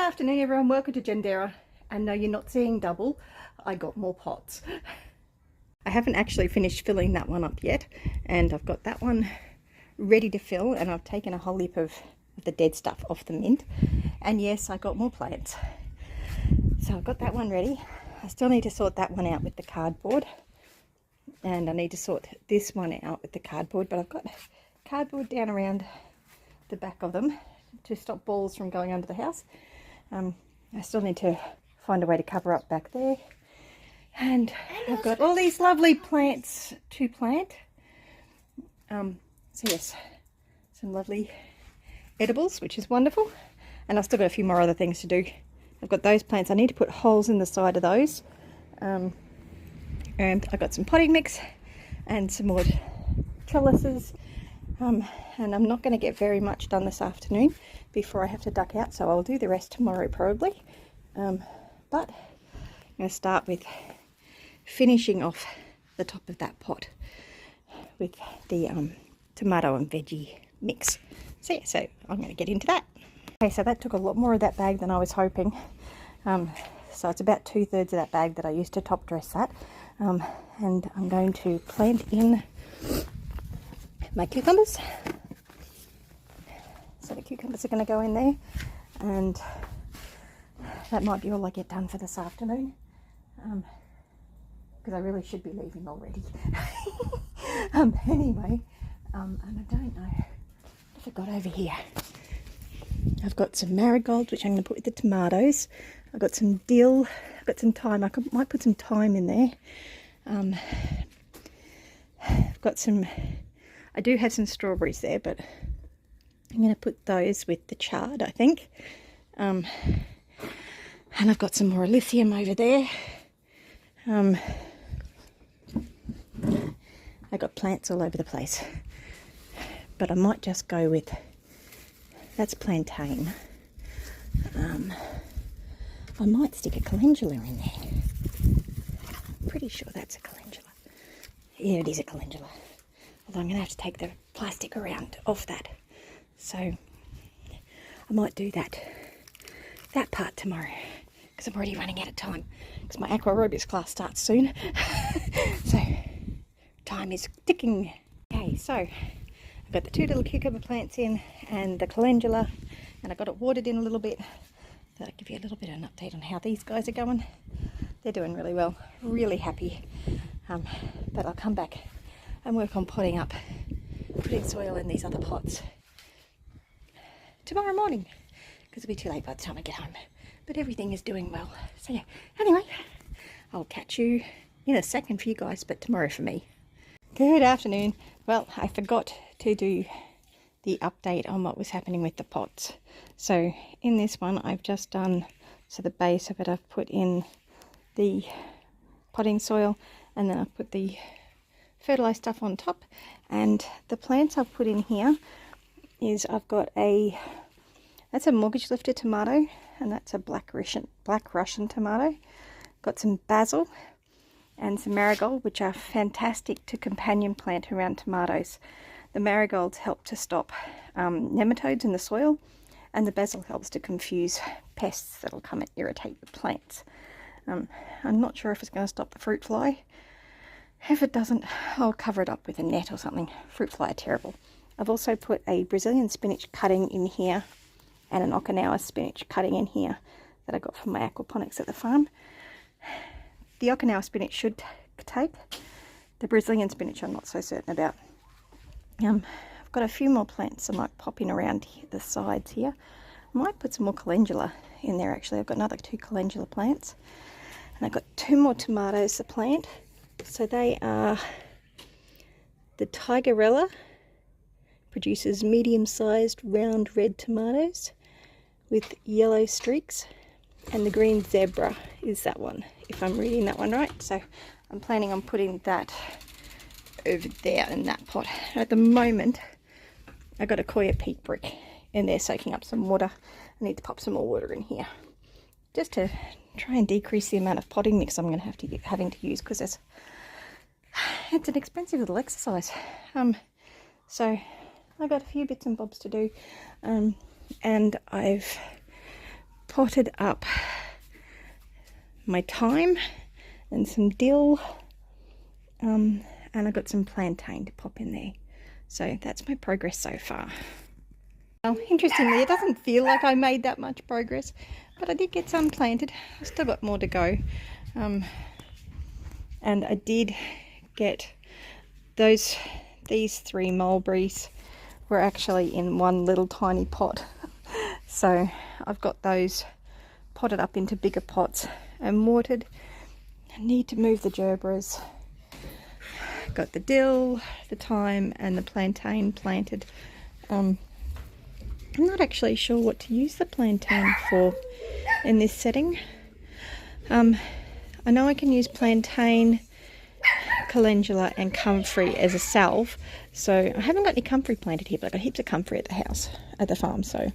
afternoon everyone, welcome to Gendera. And no, you're not seeing double, I got more pots. I haven't actually finished filling that one up yet, and I've got that one ready to fill, and I've taken a whole heap of the dead stuff off the mint. And yes, I got more plants. So I've got that one ready. I still need to sort that one out with the cardboard, and I need to sort this one out with the cardboard, but I've got cardboard down around the back of them to stop balls from going under the house. I still need to find a way to cover up back there, and I've got all these lovely plants to plant. So yes, some lovely edibles, which is wonderful, and I've still got a few more other things to do. I've got those plants, I need to put holes in the side of those, and I've got some potting mix and some more trellises, and I'm not going to get very much done this afternoon before I have to duck out, so I'll do the rest tomorrow probably. But I'm going to start with finishing off the top of that pot with the tomato and veggie mix. So yeah, so I'm going to get into that. Okay, so that took a lot more of that bag than I was hoping. So it's about 2/3 of that bag that I used to top dress that. And I'm going to plant in my cucumbers. So the cucumbers are going to go in there, and that might be all I get done for this afternoon, because I really should be leaving already. Anyway, and I don't know if I got over here. I've got some marigolds, which I'm going to put with the tomatoes. I've got some dill, I've got some thyme. Might put some thyme in there. I've got some, I do have some strawberries there, but I'm going to put those with the chard, I think. And I've got some more lithium over there. I got plants all over the place, but I might just go with, that's plantain. I might stick a calendula in there. I'm pretty sure that's a calendula. Yeah, it is a calendula. Although I'm going to have to take the plastic around off that. So I might do that part tomorrow, because I'm already running out of time, because my aqua aerobics class starts soon. So time is ticking. Okay, so I've got the 2 little cucumber plants in and the calendula, and I got it watered in a little bit. So I'll give you a little bit of an update on how these guys are going. They're doing really well, really happy. But I'll come back and work on potting up, putting soil in these other pots tomorrow morning, because it'll be too late by the time I get home. But everything is doing well. So yeah, anyway, I'll catch you in a second for you guys, but tomorrow for me. Good afternoon. Well, I forgot to do the update on what was happening with the pots. So in this one I've just done, so the base of it I've put in the potting soil, and then I've put the fertilized stuff on top, and the plants I've put in here is, I've got that's a mortgage lifter tomato, and that's a black Russian tomato. Got some basil and some marigold, which are fantastic to companion plant around tomatoes. The marigolds help to stop nematodes in the soil, and the basil helps to confuse pests that'll come and irritate the plants. I'm not sure if it's going to stop the fruit fly. If it doesn't, I'll cover it up with a net or something. Fruit fly are terrible. I've also put a Brazilian spinach cutting in here and an Okinawa spinach cutting in here that I got from my aquaponics at the farm. The Okinawa spinach should take. The Brazilian spinach I'm not so certain about. I've got a few more plants I might pop in around the sides here. I might put some more calendula in there actually. I've got another 2 calendula plants. And I've got 2 more tomatoes to plant. So they are, the Tigerella produces medium-sized round red tomatoes with yellow streaks, and the green zebra is that one, if I'm reading that one right. So I'm planning on putting that over there in that pot. At the moment I got a Koya Peak brick in there soaking up some water. I need to pop some more water in here just to try and decrease the amount of potting mix I'm going to have to having to use, because it's an expensive little exercise. So I've got a few bits and bobs to do, and I've potted up my thyme and some dill, and I got some plantain to pop in there. So that's my progress so far. Well, interestingly, it doesn't feel like I made that much progress, but I did get some planted. I've still got more to go. And I did get these 3 mulberries were actually in one little tiny pot. So I've got those potted up into bigger pots and watered. I need to move the gerberas. Got the dill, the thyme and the plantain planted. I'm not actually sure what to use the plantain for in this setting. I know I can use plantain, calendula and comfrey as a salve. So I haven't got any comfrey planted here, but I've got heaps of comfrey at the house, at the farm. So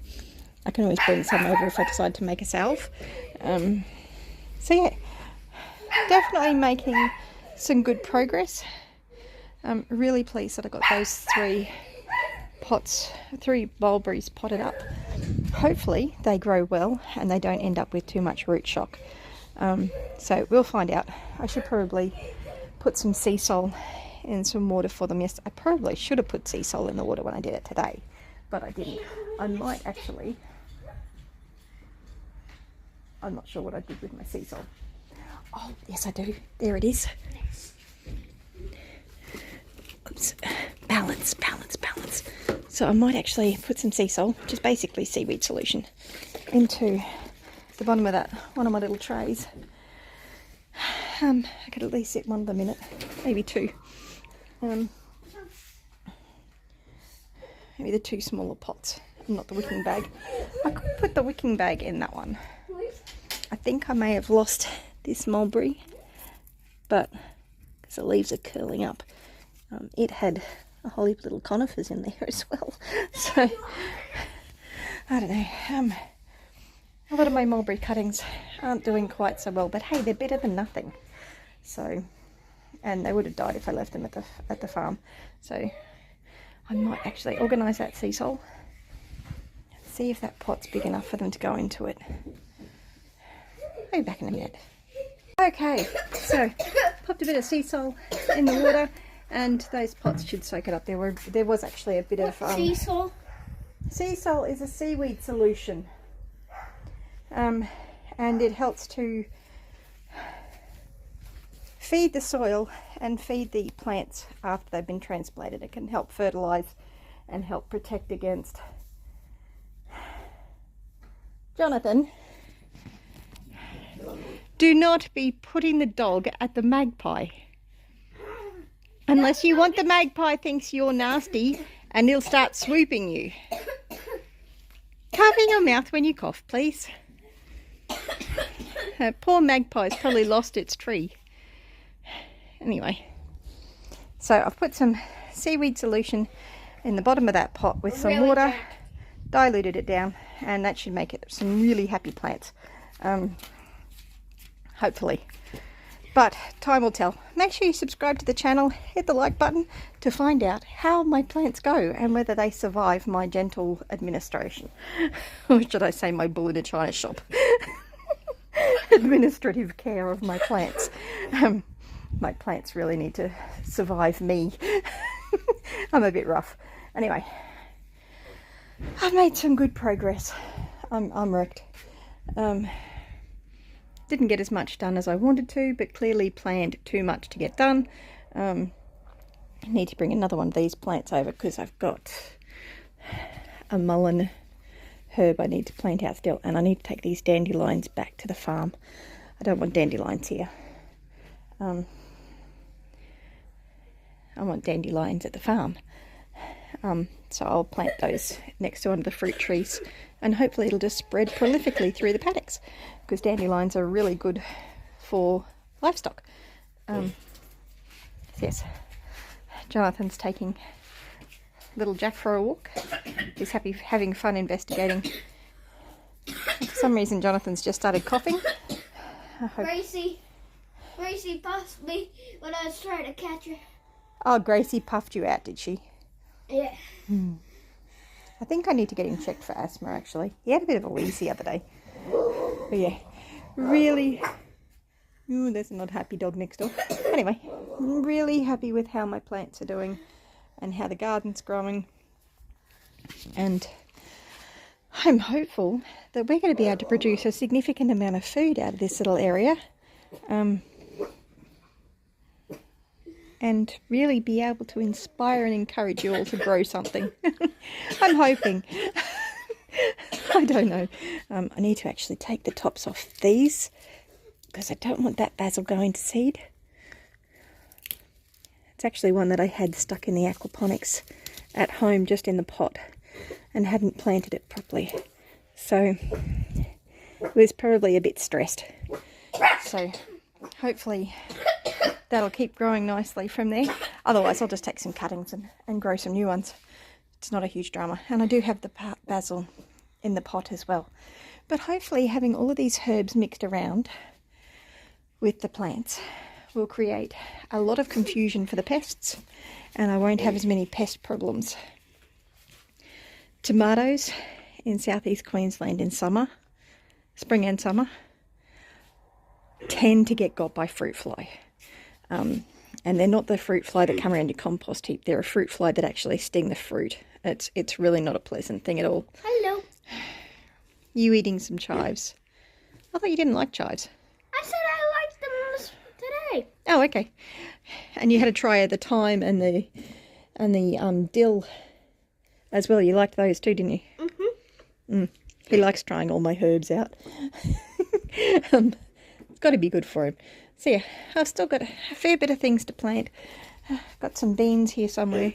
I can always bring some over if I decide to make a salve. So yeah, definitely making some good progress. I'm really pleased that I got those 3 mulberries potted up. Hopefully they grow well and they don't end up with too much root shock. So we'll find out. I should probably put some sea salt in some water for them. Yes, I probably should have put sea salt in the water when I did it today, but I didn't. I might actually. I'm not sure what I did with my sea salt. Oh, yes I do. There it is. Oops. Balance. So I might actually put some sea salt, which is basically seaweed solution, into the bottom of that one of my little trays. I could at least sit one of them in it, maybe 2. Maybe the 2 smaller pots, not the wicking bag. I could put the wicking bag in that one. I think I may have lost this mulberry, but because the leaves are curling up, it had a whole heap of little conifers in there as well. So I don't know. A lot of my mulberry cuttings aren't doing quite so well, but hey, they're better than nothing. So, and they would have died if I left them at the farm. So I might actually organise that sea salt, see if that pot's big enough for them to go into it. I'll be back in a minute. Okay, so popped a bit of sea salt in the water, and those pots should soak it up. There was actually a bit of sea salt. Sea salt is a seaweed solution, and it helps to feed the soil and feed the plants after they've been transplanted. It can help fertilise and help protect against. Jonathan, do not be putting the dog at the magpie. Unless you want the magpie thinks you're nasty and he'll start swooping you. Cover your mouth when you cough, please. Poor magpie's probably lost its tree. Anyway, so I've put some seaweed solution in the bottom of that pot with some water, diluted it down, and that should make it some really happy plants. Hopefully. But time will tell. Make sure you subscribe to the channel, hit the like button to find out how my plants go and whether they survive my gentle administration. Or should I say my bull in a china shop. Administrative care of my plants. My plants really need to survive me. I'm a bit rough. Anyway, I've made some good progress. I'm wrecked. Didn't get as much done as I wanted to, but clearly planned too much to get done. I need to bring another one of these plants over because I've got a mullein herb I need to plant out still, and I need to take these dandelions back to the farm. I don't want dandelions here. I want dandelions at the farm. So I'll plant those next to one of the fruit trees, and hopefully it'll just spread prolifically through the paddocks, because dandelions are really good for livestock. Yes, Jonathan's taking little Jack for a walk. He's having fun investigating. For some reason Jonathan's just started coughing. Gracie puffed me when I was trying to catch her. Oh, Gracie puffed you out, did she? Yeah. I think I need to get him checked for asthma, actually. He had a bit of a wheeze the other day. But yeah, really, ooh, there's a not happy dog next door. Anyway, I'm really happy with how my plants are doing and how the garden's growing. And I'm hopeful that we're going to be able to produce a significant amount of food out of this little area. And really be able to inspire and encourage you all to grow something. I'm hoping. I don't know. I need to actually take the tops off these because I don't want that basil going to seed. It's actually one that I had stuck in the aquaponics at home just in the pot and hadn't planted it properly. So it was probably a bit stressed. So hopefully that'll keep growing nicely from there. Otherwise I'll just take some cuttings and grow some new ones. It's not a huge drama. And I do have the basil in the pot as well. But hopefully having all of these herbs mixed around with the plants will create a lot of confusion for the pests, and I won't have as many pest problems. Tomatoes in southeast Queensland in summer, spring and summer, tend to get got by fruit fly. And they're not the fruit fly that come around your compost heap. They're a fruit fly that actually sting the fruit. It's really not a pleasant thing at all. Hello. You eating some chives? I thought you didn't like chives. I said I liked them today. Oh, okay. And you had a try of the thyme and the dill as well. You liked those too, didn't you? Mm-hmm. He likes trying all my herbs out. It's got to be good for him. So yeah, I've still got a fair bit of things to plant. Got some beans here somewhere.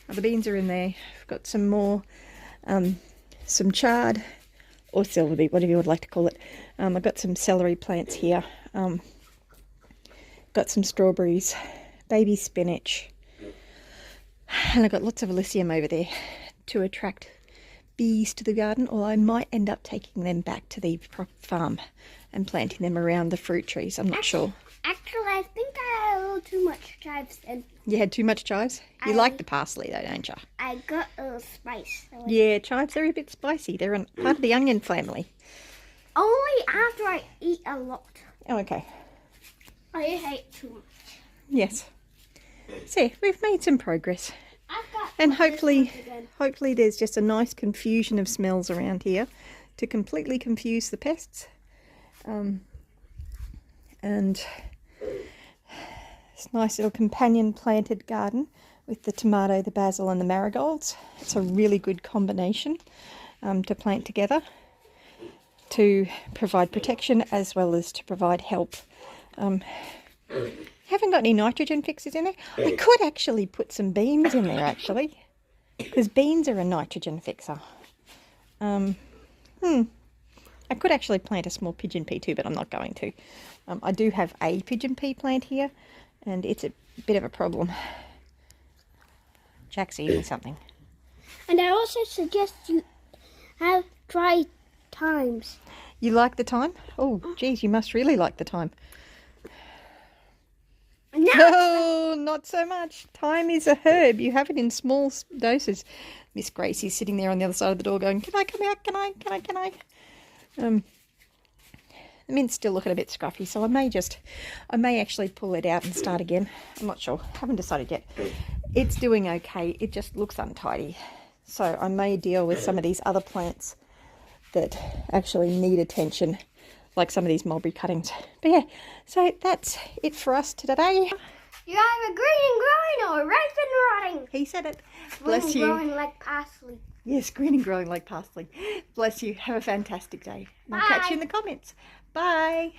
Oh, the beans are in there. I've got some more, some chard or silver beet, whatever you would like to call it. I've got some celery plants here. Got some strawberries, baby spinach, and I've got lots of alyssum over there to attract bees to the garden, or I might end up taking them back to the farm and planting them around the fruit trees. I'm not sure. Actually, I think I had a little too much chives and You had too much chives? You like the parsley though, don't you? I got a little spice. Yeah, chives are a bit spicy. They're part of the onion family. Only after I eat a lot. Oh, okay. I hate too much. Yes. So yeah, we've made some progress. I've got And hopefully there's just a nice confusion of smells around here to completely confuse the pests. And this nice little companion planted garden with the tomato, the basil and the marigolds. It's a really good combination to plant together to provide protection as well as to provide help. Haven't got any nitrogen fixes in there. I could actually put some beans in there actually, because beans are a nitrogen fixer. I could actually plant a small pigeon pea too, but I'm not going to. I do have a pigeon pea plant here, and it's a bit of a problem. Jack's eating something. And I also suggest you have dry thymes. You like the thyme? Oh, geez, you must really like the thyme. No, not so much. Thyme is a herb. You have it in small doses. Miss Gracie's sitting there on the other side of the door going, can I come out? Can I? The mint's still looking a bit scruffy, so I may actually pull it out and start again. I'm not sure. Haven't decided yet. It's doing okay. It just looks untidy. So I may deal with some of these other plants that actually need attention, like some of these mulberry cuttings. But yeah, so that's it for us today. You either green and growing or ripe and rotting. He said it. Green Bless you. growing like parsley. Yes, green and growing like parsley. Bless you. Have a fantastic day. I'll catch you in the comments. Bye.